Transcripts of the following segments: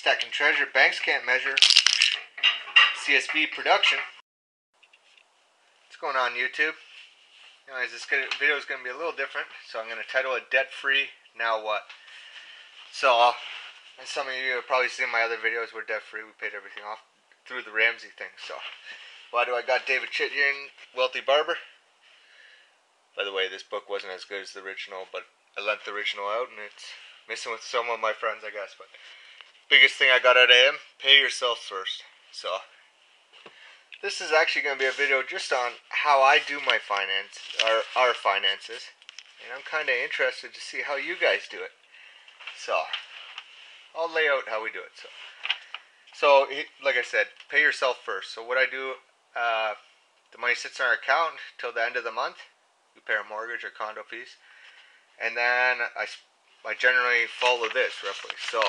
Stacking treasure banks can't measure. CSB production. What's going on, YouTube? Anyways, this video is going to be a little different, so I'm going to title it Debt Free Now What? So, as some of you have probably seen my other videos, we're debt free. We paid everything off through the Ramsey thing. So, why do I got David Chittian, Wealthy Barber? By the way, this book wasn't as good as the original, but I lent the original out, and it's missing with some of my friends, I guess. But biggest thing I got out of him: pay yourself first. So, this is actually going to be a video just on how I do my finance, or our finances, and I'm kind of interested to see how you guys do it. So, I'll lay out how we do it. So like I said, pay yourself first. So what I do, the money sits in our account till the end of the month. We pay our mortgage or condo fees, and then I generally follow this roughly. So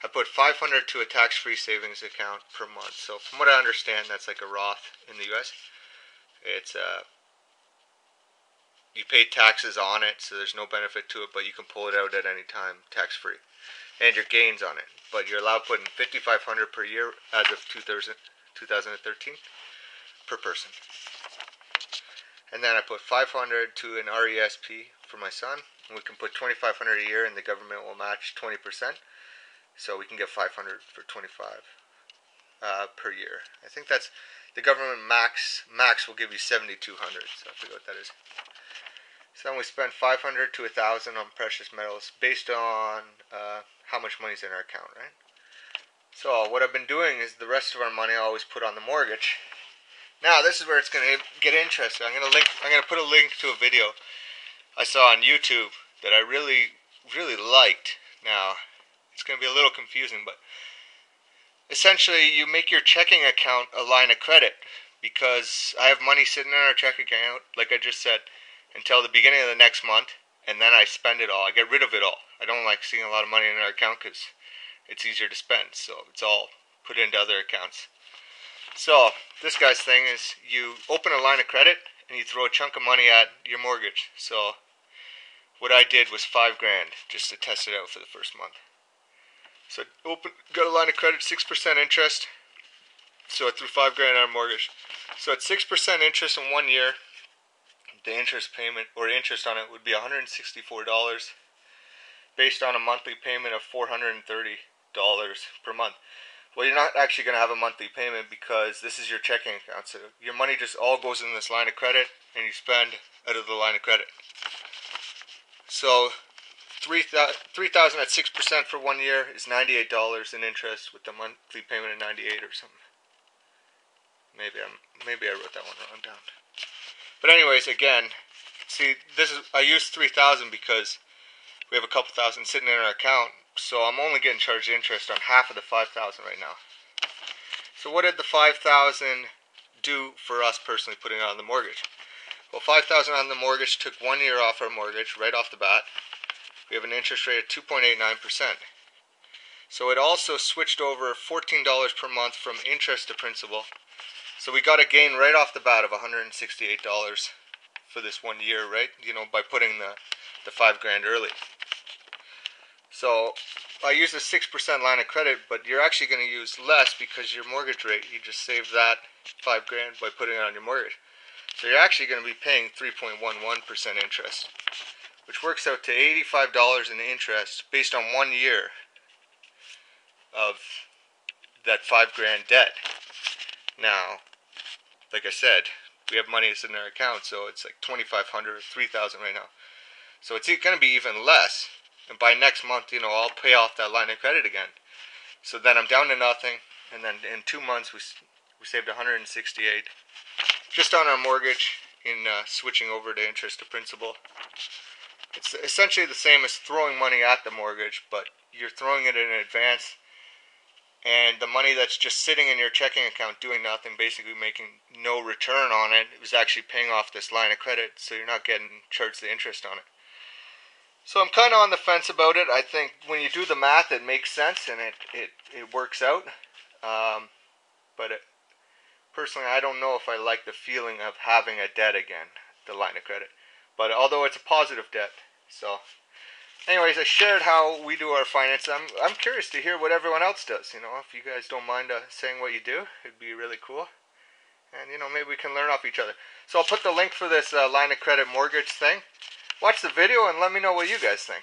I put $500 to a tax-free savings account per month. So from what I understand, that's like a Roth in the U.S. It's you pay taxes on it, so there's no benefit to it, but you can pull it out at any time, tax-free, and your gains on it. But you're allowed putting $5,500 per year as of 2013 per person. And then I put $500 to an RESP for my son, and we can put $2,500 a year, and the government will match 20%. So we can get $500 for $25 per year. I think that's the government max will give you $7,200. So I forget what that is. So then we spend $500 to $1,000 on precious metals based on how much money's in our account, right? So what I've been doing is the rest of our money I always put on the mortgage. Now this is where it's going to get interesting. I'm going to put a link to a video I saw on YouTube that I really liked. Now it's going to be a little confusing, but essentially you make your checking account a line of credit, because I have money sitting in our checking account, like I just said, until the beginning of the next month, and then I spend it all. I get rid of it all. I don't like seeing a lot of money in our account because it's easier to spend, so it's all put into other accounts. So this guy's thing is you open a line of credit and you throw a chunk of money at your mortgage. So what I did was $5,000 just to test it out for the first month. So got a line of credit, 6% interest. So I threw $5,000 on a mortgage. So at 6% interest in 1 year, the interest payment or interest on it would be $164 based on a monthly payment of $430 per month. Well, you're not actually going to have a monthly payment because this is your checking account. So your money just all goes in this line of credit and you spend out of the line of credit. So $3,000 at 6% for 1 year is $98 in interest with the monthly payment of $98 or something. Maybe I wrote that one wrong down. But anyways, again, see, I used $3,000 because we have a couple thousand sitting in our account, so I'm only getting charged interest on half of the $5,000 right now. So what did the $5,000 do for us personally, putting it on the mortgage? Well, $5,000 on the mortgage took 1 year off our mortgage right off the bat. We have an interest rate of 2.89%. So it also switched over $14 per month from interest to principal. So we got a gain right off the bat of $168 for this 1 year, right? You know, by putting the $5,000 early. So I use a 6% line of credit, but you're actually going to use less because your mortgage rate, you just saved that $5,000 by putting it on your mortgage. So you're actually going to be paying 3.11% interest, which works out to $85 in interest based on 1 year of that $5,000 debt. Now, like I said, we have money in our account, so it's like $2,500 or $3,000 right now. So it's going to be even less. And by next month, you know, I'll pay off that line of credit again. So then I'm down to nothing. And then in 2 months, we saved $168 just on our mortgage in switching over to interest to principal. It's essentially the same as throwing money at the mortgage, but you're throwing it in advance. And the money that's just sitting in your checking account doing nothing, basically making no return on it, it was actually paying off this line of credit, so you're not getting charged the interest on it. So I'm kind of on the fence about it. I think when you do the math, it makes sense and it works out. Personally, I don't know if I like the feeling of having a debt again, the line of credit. But although it's a positive debt, so anyways, I shared how we do our finance. I'm curious to hear what everyone else does. You know, if you guys don't mind saying what you do, it'd be really cool. And you know, maybe we can learn off each other. So I'll put the link for this line of credit mortgage thing. Watch the video and let me know what you guys think.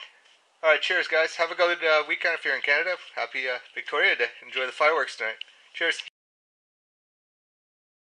All right, cheers, guys. Have a good weekend if you're in Canada. Happy Victoria Day. Enjoy the fireworks tonight. Cheers.